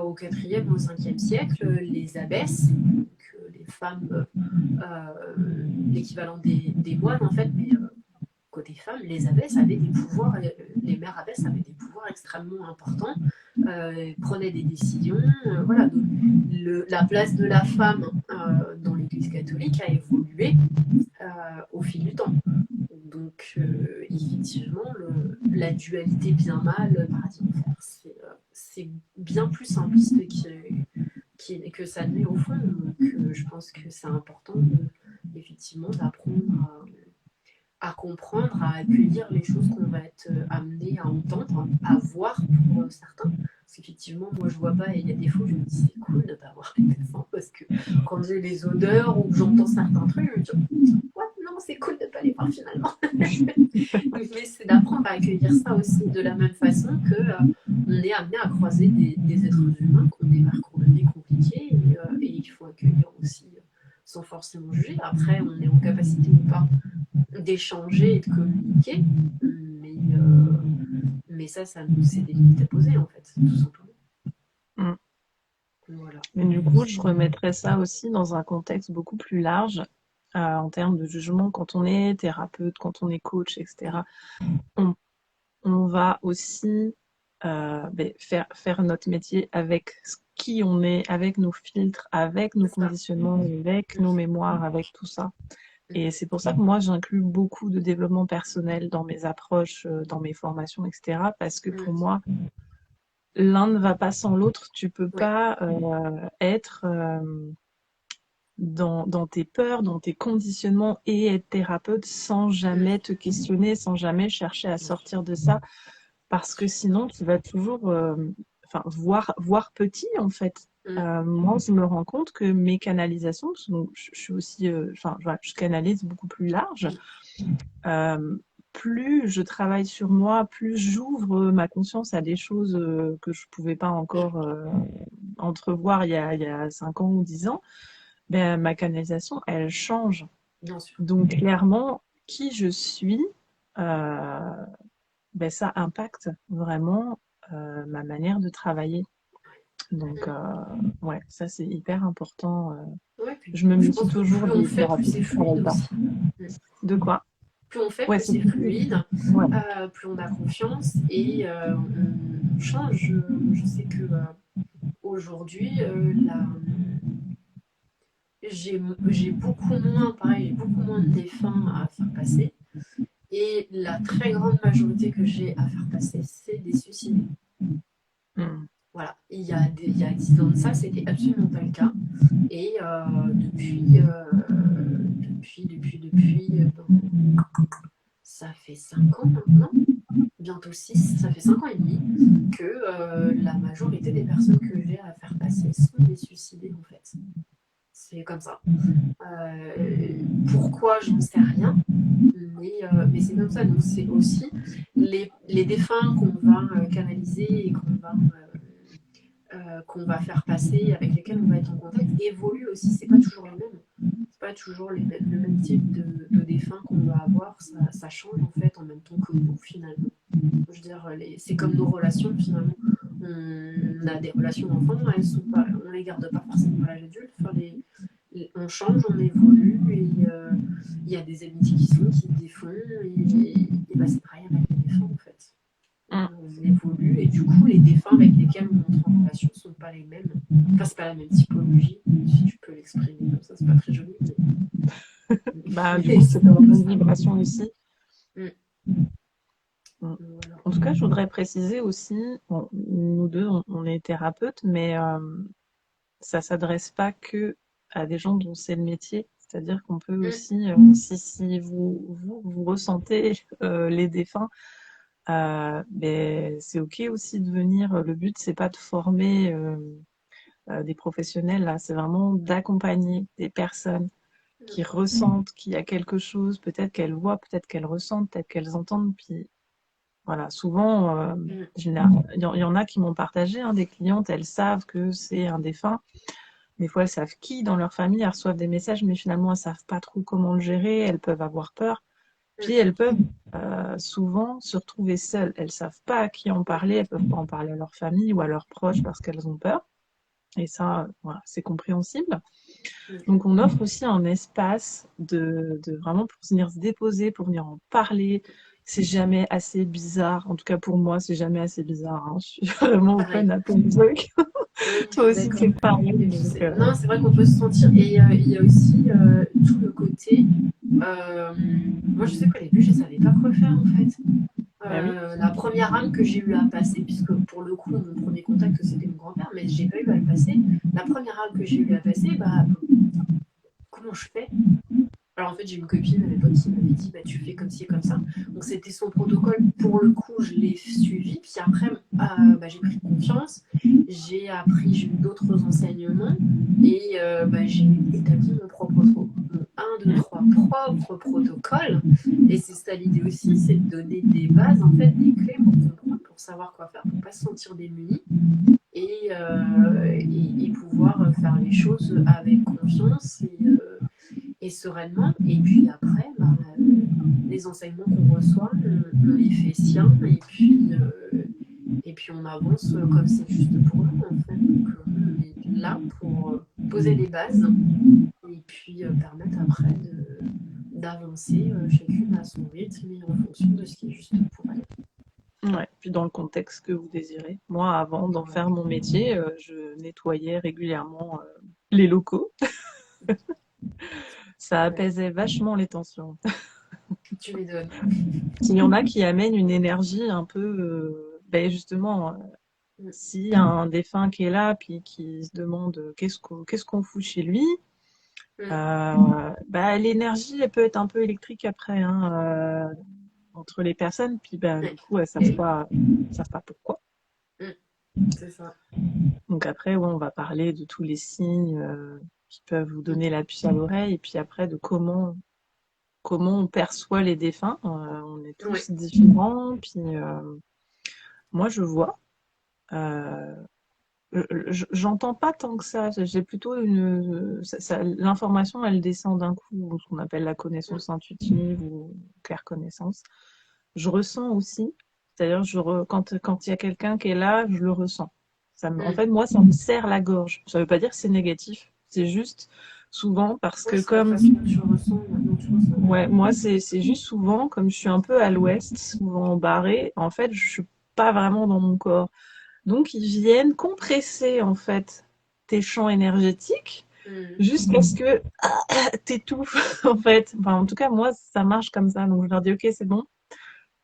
au 4e, au 5e siècle, les abbesses, donc, les femmes, l'équivalent des moines en fait, mais côté femmes, les abbesses avaient des pouvoirs, les mères abbesses avaient des pouvoirs extrêmement importants, prenaient des décisions, voilà. Donc, la place de la femme dans l'Église catholique a évolué au fil du temps. Donc, effectivement, la dualité bien-mal, paradis enfer, c'est bien plus simpliste que ça ne l'est au fond. Donc, je pense que c'est important, effectivement, d'apprendre à comprendre, à accueillir les choses qu'on va être amené à entendre, à voir pour certains. Parce qu'effectivement, moi, je vois pas et il y a des fois, je me dis, c'est cool de ne pas voir les dessins parce que quand j'ai les odeurs ou que j'entends certains trucs, je me dis, ouais, non, c'est cool de ne pas les voir finalement. Mais c'est d'apprendre à accueillir ça aussi de la même façon qu'on est amené à croiser des êtres humains qui ont des parcours de vie compliqués et il faut accueillir aussi sans forcément juger. Après, on est en capacité ou pas d'échanger et de communiquer, mais ça c'est des limites à poser en fait, tout simplement. Voilà. Mais du coup, je remettrais ça aussi dans un contexte beaucoup plus large en termes de jugement. Quand on est thérapeute, quand on est coach, etc., on va aussi faire notre métier avec qui on est, avec nos filtres, avec nos conditionnements, avec nos mémoires, avec tout ça. Et c'est pour ça que moi, j'inclus beaucoup de développement personnel dans mes approches, dans mes formations, etc. Parce que pour moi, l'un ne va pas sans l'autre. Tu peux pas être dans tes peurs, dans tes conditionnements et être thérapeute sans jamais te questionner, sans jamais chercher à sortir de ça, parce que sinon tu vas toujours voir petit en fait. Moi, je me rends compte que mes canalisations, parce que donc, je suis aussi, voilà, je canalise beaucoup plus large. Plus je travaille sur moi, plus j'ouvre ma conscience à des choses que je pouvais pas encore entrevoir il y a 5 ans ou 10 ans, ben, ma canalisation, elle change. Bien sûr. Donc clairement, qui je suis, ben, ça impacte vraiment ma manière de travailler. Donc ouais, ça c'est hyper important. Ouais, puis Je me je méfie pense que toujours plus on des fait, plus thérapeutes c'est qui travaillent fluide pas. aussi. De quoi? Plus on fait, Ouais, plus c'est c'est fluide, ouais. plus on a confiance et on change. Je sais que aujourd'hui, j'ai beaucoup moins, pareil, j'ai beaucoup moins de défunts à faire passer. Et la très grande majorité que j'ai à faire passer, c'est des suicidés. Voilà, il y a 10 ans de ça, c'était absolument pas le cas. Et ça fait 5 ans maintenant, bientôt 6, ça fait 5 ans et demi, que la majorité des personnes que j'ai à faire passer sont des suicidés en fait. C'est comme ça. Pourquoi, j'en sais rien, mais c'est comme ça. Donc c'est aussi les défunts qu'on va canaliser et qu'on va faire passer, avec lesquels on va être en contact, évoluent aussi. C'est pas toujours les mêmes. C'est pas toujours le même type de défunt qu'on va avoir. Ça change en fait en même temps que nous finalement. Je veux dire, c'est comme nos relations finalement. On a des relations d'enfants, on les garde pas forcément à l'âge adulte. Enfin, on change, on évolue et il y a des amitiés qui se défont et bah, c'est pareil avec les défunts en fait. On évolue et du coup les défunts avec lesquels on entre en relation sont pas les mêmes. Enfin c'est pas la même typologie, si tu peux l'exprimer comme ça, c'est pas très joli. Bah, du coup, c'est pas la même vibration aussi. Voilà. En tout cas, je voudrais préciser aussi, bon, nous deux, on est thérapeutes, mais ça s'adresse pas que à des gens dont c'est le métier. C'est-à-dire qu'on peut aussi, si vous ressentez les défunts, ben, c'est ok aussi de venir. Le but, c'est pas de former des professionnels, là, c'est vraiment d'accompagner des personnes qui ressentent qu'il y a quelque chose, peut-être qu'elles voient, peut-être qu'elles ressentent, peut-être qu'elles entendent, puis voilà, souvent, il y en a qui m'ont partagé, hein, des clientes, elles savent que c'est un défunt. Des fois, elles savent qui dans leur famille, elles reçoivent des messages, mais finalement, elles savent pas trop comment le gérer, elles peuvent avoir peur. Puis elles peuvent souvent se retrouver seules. Elles savent pas à qui en parler, elles peuvent pas en parler à leur famille ou à leurs proches parce qu'elles ont peur. Et ça, voilà, c'est compréhensible. Donc on offre aussi un espace de vraiment pour venir se déposer, pour venir en parler. C'est jamais assez bizarre. En tout cas pour moi, c'est jamais assez bizarre. Hein. Je suis vraiment open à plein de trucs. Toi aussi, c'est pareil. Non, c'est vrai qu'on peut se sentir. Et il y a aussi tout le côté. Moi, je sais qu'au début, je savais pas quoi faire en fait. Bah oui. La première âme que j'ai eu à passer, puisque pour le coup, mon premier contact, c'était mon grand-père, mais j'ai pas eu à le passer. La première âme que j'ai eu à passer, bah, comment je fais? Alors en fait, j'ai une copine à l'époque qui m'avait dit bah, tu fais comme ci et comme ça. Donc c'était son protocole. Pour le coup, je l'ai suivi. Puis après, bah, j'ai pris confiance. J'ai appris, j'ai eu d'autres enseignements. Et bah, j'ai établi mon propre mon 1, 2, 3 propre protocole. Et c'est ça l'idée aussi, c'est de donner des bases, en fait, des clés pour comprendre, pour savoir quoi faire, pour ne pas se sentir démuni. Et pouvoir faire les choses avec confiance et sereinement. Et puis après, bah, les enseignements qu'on reçoit, on les fait siens et puis on avance comme c'est juste pour nous en fait. Donc on est là pour poser les bases et puis permettre après d'avancer chacune à son rythme et en fonction de ce qui est juste pour elle. Ouais, puis dans le contexte que vous désirez. Moi, avant d'en faire mon métier, je nettoyais régulièrement les locaux. Ça apaisait vachement les tensions. Tu les donnes. Il y en a qui amènent une énergie un peu, ben justement, s'il y a un défunt qui est là, puis qui se demande qu'est-ce qu'on fout chez lui, Mm. L'énergie, elle peut être un peu électrique après, hein, entre les personnes, puis Ouais. du coup, elles savent pas pourquoi. Mm. C'est ça. Donc après, ouais, on va parler de tous les signes qui peuvent vous Mm. donner la puce à l'oreille, et puis après de comment on perçoit les défunts. On est Ouais. tous différents, puis moi je vois. Euh, J'entends pas tant que ça. J'ai plutôt l'information, elle descend d'un coup, ce qu'on appelle la Mm. connaissance intuitive ou claire connaissance. Je ressens aussi, c'est-à-dire quand il y a quelqu'un qui est là, je le ressens. En Mm. fait, moi, ça me serre la gorge. Ça veut pas dire que c'est négatif. C'est juste souvent parce Ouais, que c'est la comme, façon dont tu ressens, dont tu ressens. ouais, moi, c'est juste souvent, comme je suis un peu à l'ouest, souvent barrée, en fait, je suis pas vraiment dans mon corps. Donc, ils viennent compresser, en fait, tes champs énergétiques Mm. jusqu'à ce que t'étouffes, en fait. Enfin, en tout cas, moi, ça marche comme ça. Donc, je leur dis, OK, c'est bon.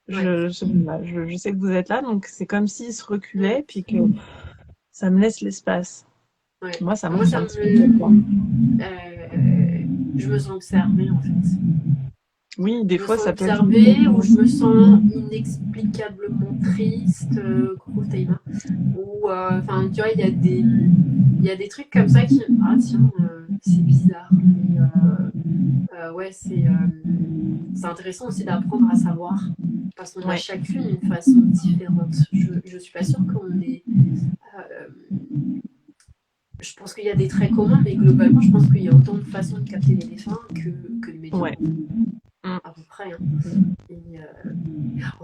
Ouais. Je sais que vous êtes là. Donc, c'est comme s'ils se Mm. reculaient, puis que ça me laisse l'espace. Ouais. Moi, ça Moi, marche ça un petit peu comme ça. me... je me sens observée, en fait. Oui, des Je me fois, sens ça peut être observée ou je une... me sens inexplicablement triste, coucou Taïma, ou enfin tu vois il y a des trucs comme ça qui ah tiens c'est bizarre mais ouais c'est intéressant aussi d'apprendre à savoir parce qu'on a Ouais, chacune une façon différente. Je suis pas sûre qu'on est euh, je pense qu'il y a des traits communs mais globalement je pense qu'il y a autant de façons de capter les défunts que de médium ouais. Mm. à peu près hein. Et,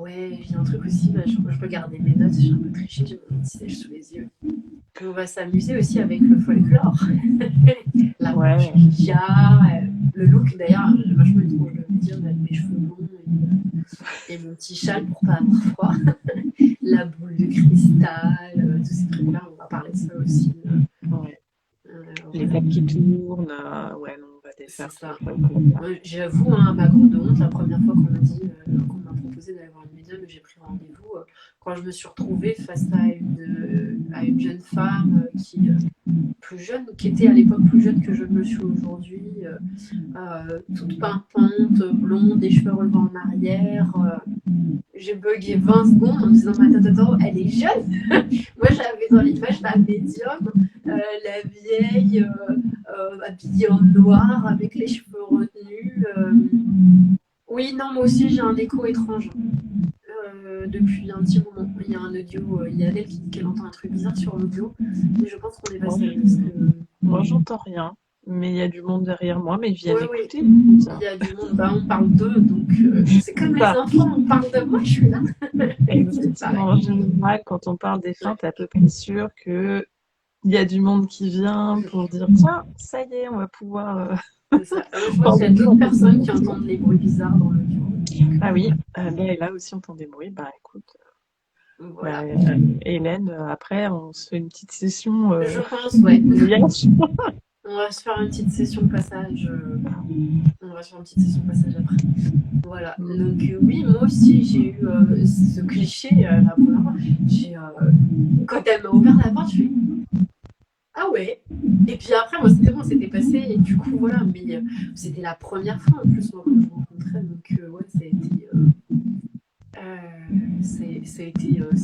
ouais, il y a un truc aussi, bah, je regardais mes notes, j'ai un peu triché, j'ai mon petit sèche sous les yeux. On va s'amuser aussi avec le folklore. La branche Ouais, Ouija, le look d'ailleurs, j'ai vachement une tronche de médium avec mes cheveux longs et mon petit châle pour pas avoir froid. La boule de cristal, tous ces trucs-là, on va parler de ça aussi. ouais. Les Voilà, têtes qui tournent, ouais, non, on va c'est défaire tout le ça. truc comme ça. Moi, j'avoue, hein, à ma grande honte, la première fois qu'on m'a proposé d'aller voir une médium, j'ai pris rendez-vous quand je me suis retrouvée face à une jeune femme plus jeune, qui était à l'époque plus jeune que je ne le suis aujourd'hui, toute pimpante, blonde, des cheveux relevés en arrière. J'ai bugué 20 secondes en me disant, mais attends, elle est jeune. Moi, j'avais dans l'image la médium, la vieille, habillée en noir, avec les cheveux retenus. Oui, non, moi aussi, j'ai un écho étrange. Depuis un petit moment. Il y a un audio, il y a Adèle qui dit qu'elle entend un truc bizarre sur l'audio, mais je pense qu'on est Moi, passé parce que. moi, j'entends rien, mais il y a du monde derrière moi, mais ils Oui, viennent oui, écouter, il ça. y a du monde. Bah, on parle d'eux, donc c'est comme les Ça. enfants, on parle de moi, je suis là. C'est Exactement. pareil. En général, quand on parle des fins, Ouais, t'es à peu près sûr que il y a du monde qui vient mm, pour dire, tiens, ça y est, on va pouvoir c'est ça. Je pense qu'il y a organiser d'autres un peu de personnes qui monde. entendent les bruits bizarres dans l'audio. Donc, Ah oui, là et là aussi, on entend des bruits. Bah écoute, voilà. Hélène, après, on se fait une petite session Je pense, ouais. voyage. On va se faire une petite session passage. On va se faire une petite session passage après. Voilà. Donc oui, moi aussi j'ai eu ce cliché la première fois. Quand elle m'a ouvert la porte, je fais ah ouais. Et puis après, moi c'était bon, c'était passé. Et du coup voilà, mais c'était la première fois en plus moi quand je rencontrais. Donc ouais, ça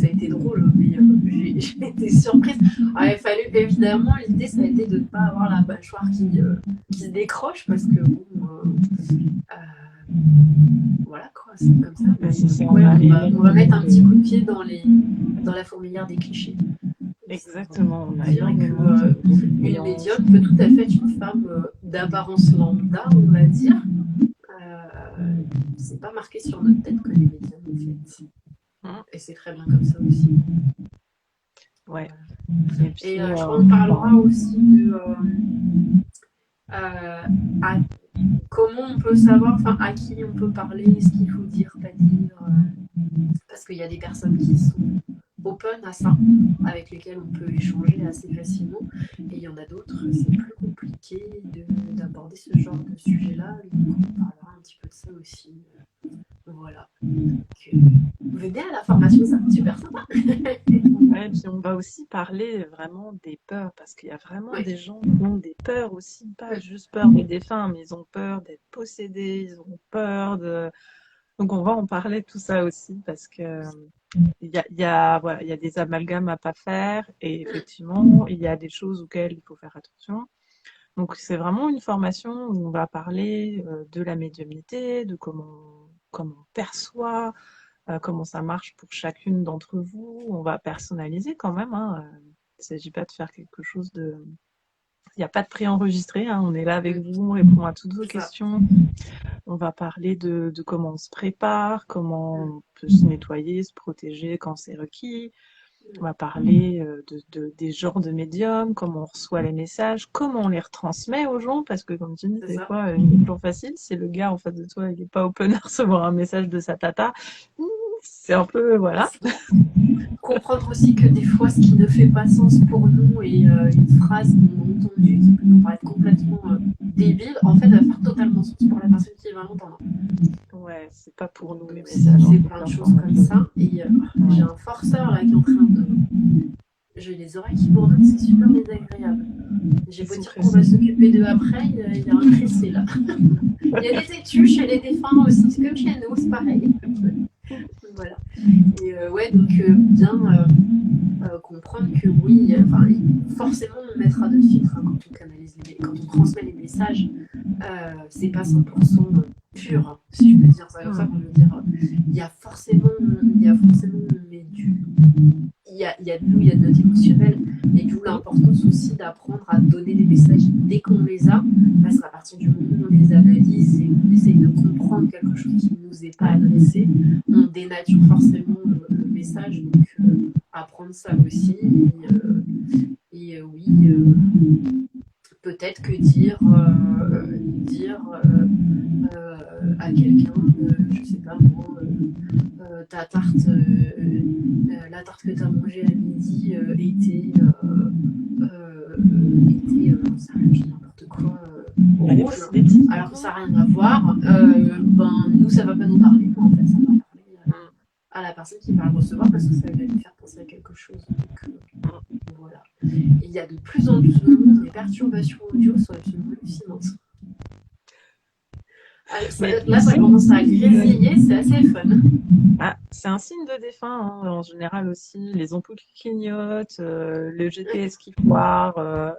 a été drôle, mais j'ai été surprise. Alors, il fallu évidemment l'idée ça a été de ne pas avoir la mâchoire qui se décroche parce que bon. Voilà quoi, c'est comme ça. Mais C'est ça, ouais, on va mettre un petit coup de Hélène, pied dans la fourmilière des clichés. Ça va exactement, on a dire énormément que de une croyances. médium peut tout à fait être une femme d'apparence lambda, on va dire. C'est pas marqué sur notre tête que les médiums en fait. Hein. Et c'est très bien comme ça aussi. Ouais. Voilà. Et Et puis, je crois qu'on parlera aussi de à comment on peut savoir, enfin à qui on peut parler, ce qu'il faut dire, pas dire. Parce qu'il y a des personnes qui sont open à ça, avec lesquelles on peut échanger assez facilement. Et il y en a d'autres, c'est plus compliqué d'aborder ce genre de sujet-là. Donc on parlera un petit peu de ça aussi. Voilà. Donc, Venez à la formation, c'est super sympa. Ouais, puis on va aussi parler vraiment des peurs, parce qu'il y a vraiment Ouais. des gens qui ont des peurs aussi, pas juste peur des défunts, mais ils ont peur d'être possédés, ils ont peur de... Donc on va en parler de tout ça aussi, parce que voilà, il y a des amalgames à pas faire, et effectivement, il y a des choses auxquelles il faut faire attention. Donc c'est vraiment une formation où on va parler de la médiumnité, de comment on perçoit, comment ça marche pour chacune d'entre vous. On va personnaliser quand même, hein. Il ne s'agit pas de faire quelque chose de... Il n'y a pas de préenregistré, hein. On est là avec vous, on répond à toutes vos C'est ça. questions. On va parler de comment on se prépare, comment on peut se nettoyer, se protéger quand c'est requis. On va parler des genres de médiums, comment on reçoit les messages, comment on les retransmet aux gens, parce que comme tu dis, C'est des ça. fois, il est toujours facile, si le gars en face de toi, il n'est pas open à recevoir un message de sa tata, c'est un peu, C'est voilà. ça. Comprendre aussi que des fois, ce qui ne fait pas sens pour nous et une phrase qu'on a entendue qui peut nous paraître complètement débile, en fait, va faire totalement sens pour la personne qui va l'entendre. Ouais, c'est pas pour nous les Donc, messages, c'est hein, plein de choses comme ça. Et j'ai un forceur là qui est en train de. J'ai les oreilles qui bourdonnent, c'est super désagréable. J'ai Ils beau sont dire qu'on va pressés. s'occuper d'eux après, il y a un pressé là. Il y a des têtus chez les défunts aussi, c'est comme chez nous, c'est pareil. Voilà. Et ouais, donc bien comprendre que oui, forcément on mettra d'autres filtres hein, quand on canalise quand on transmet les messages. C'est pas 100% pur, hein, si je peux dire ça comme ça, pour me dire, il y a forcément mais il y a de nous, il y a de notre émotionnel, et d'où l'importance aussi d'apprendre à donner des messages dès qu'on les a, parce qu'à partir du moment où on les analyse et qu'on essaye de comprendre quelque chose qui ne nous est pas adressé, on dénature forcément le message, donc apprendre ça aussi, et oui, peut-être que dire à quelqu'un, je sais pas moi, ta tarte, la tarte que tu as mangée à midi ça je dis n'importe quoi, rouge, alors que ça n'a rien à voir, nous ça va pas nous parler, mais en fait ça va parler à la personne qui va le recevoir parce que ça va lui faire penser à quelque chose. Donc, voilà. Il y a de plus en plus de monde, les perturbations audio sont absolument hallucinantes. Là, ça commence à grésiller, c'est assez fun. Ah, c'est un signe de défunt, hein, en général aussi. Les ampoules qui clignotent, le GPS qui foire,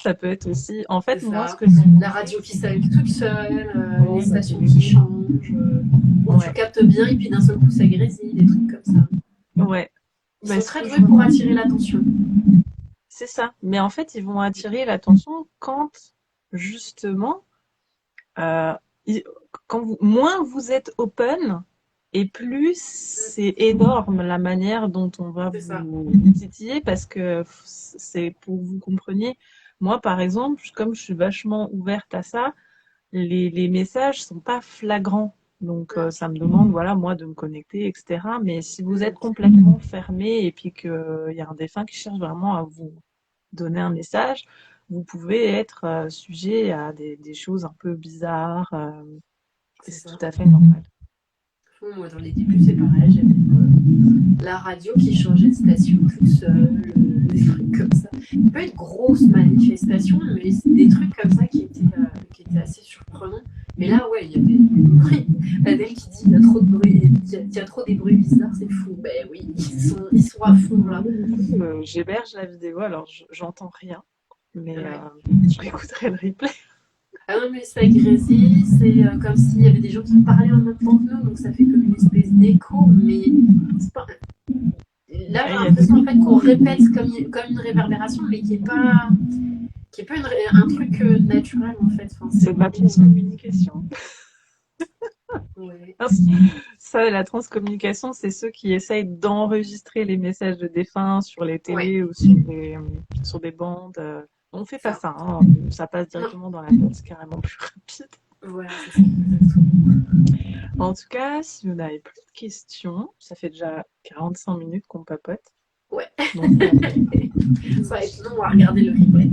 ça peut être aussi. En C'est fait, moi, ce ça. que j'ai La remarqué, radio qui s'allume toute seule, les stations qui changent, où tu ouais, captes bien et puis d'un seul coup ça grésille, des trucs comme ça. ouais. Ils Ben, sont ce très que je doués pour remarque, attirer l'attention. c'est ça. Mais en fait, ils vont attirer l'attention quand, justement, euh, ils- moins vous êtes open, et plus c'est énorme la manière dont on va C'est ça. vous titiller, parce que c'est pour que vous compreniez. Moi, par exemple, comme je suis vachement ouverte à ça, les messages sont pas flagrants. Donc, ça me demande, voilà, moi, de me connecter, etc. Mais si vous êtes complètement fermé et puis qu'il y a un défunt qui cherche vraiment à vous donner un message, vous pouvez être sujet à des choses un peu bizarres. Et C'est c'est ça. tout à fait normal. Moi, dans les débuts, c'est pareil. J'avais la radio qui changeait de station toute seule, des trucs comme ça. Pas une grosse manifestation, mais c'est des trucs comme ça qui étaient assez surprenants. Mais là, ouais, il y a des bruits. Adèle qui dit il y a trop de bruit, il y a trop des bruits bizarres, c'est fou. Ben oui, ils sont à fond là. J'héberge la vidéo, alors j'entends rien, mais Ouais. je réécouterai le replay. Ah non, mais ça grésille, c'est comme s'il y avait des gens qui parlaient en même temps que nous, donc ça fait comme une espèce d'écho, mais c'est pas. Là, j'ai l'impression en fait qu'on répète comme une réverbération, mais qui est pas un truc naturel en fait. Enfin, C'est de la transcommunication. ouais. Ça, la transcommunication, c'est ceux qui essayent d'enregistrer les messages de défunts sur les Ouais, télés ou sur des bandes. On fait pas ça. ça, hein. Ça passe Non, directement dans la tête, c'est carrément plus rapide. voilà, c'est ça. En tout cas, si vous n'avez plus de questions, ça fait déjà 45 minutes qu'on papote. Ouais, Donc, ça va être long à regarder le replay.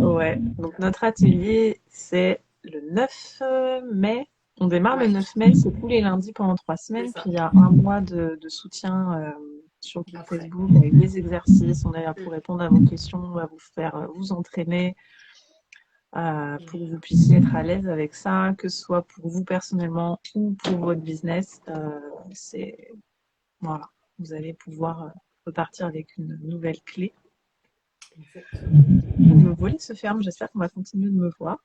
ouais. Donc notre atelier, c'est le 9 mai On démarre le Ouais, 9 mai, c'est tous les lundis pendant 3 c'est semaines, puis ça. il y a un mois de soutien sur le groupe Après. Facebook avec des exercices. On est là pour Mm. répondre à vos questions, à vous faire vous entraîner, pour que Voilà. vous puissiez être à l'aise avec ça, que ce soit pour vous personnellement ou pour votre business. C'est voilà, vous allez pouvoir repartir avec une nouvelle clé. Exactement. Le volet se ferme, j'espère qu'on va continuer de me voir.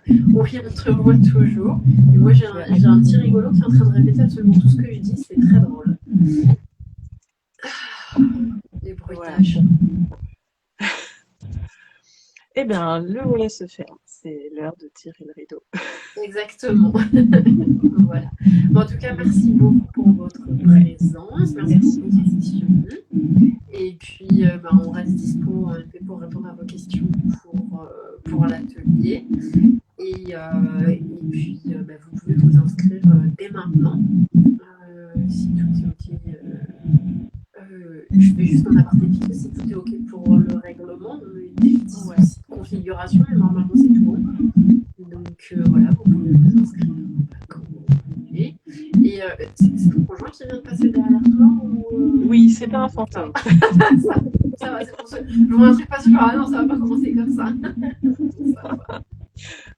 Oui, on te revoit toujours. Et moi, Je vais j'ai un petit rigolo qui est en train de répéter absolument tout ce que je dis. C'est très drôle. Les voilà. bruitages. Eh bien, le volet se ferme. C'est l'heure de tirer le rideau. Exactement. Voilà. Bon, en tout cas, merci beaucoup pour votre présence. Merci pour Merci. vos questions. Et puis, on reste dispo pour répondre à vos questions pour l'atelier. Et puis, vous pouvez vous inscrire dès maintenant. Si tout est OK. Je vais juste en aparté vite fait, si tout est OK pour le règlement. On a eu des petits Ouais. soucis de configuration, mais normalement, c'est tout bon. Donc voilà, vous pouvez vous inscrire quand vous voulez. Et c'est ton conjoint qui vient de passer derrière toi ou Oui, c'est pas un ça fantôme. va, ça va, c'est pour ça. Je vois un truc passer, ah non, ça va pas commencer comme ça. Ça va.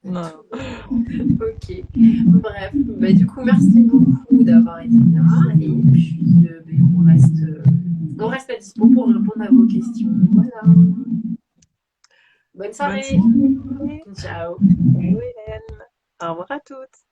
Non. Ok. Bref, du coup, merci beaucoup d'avoir été là. Et puis, on reste à dispo pour répondre à vos questions. Voilà. Bonne Bonne soirée. soirée. Ciao. Hello Hélène. Au revoir à toutes.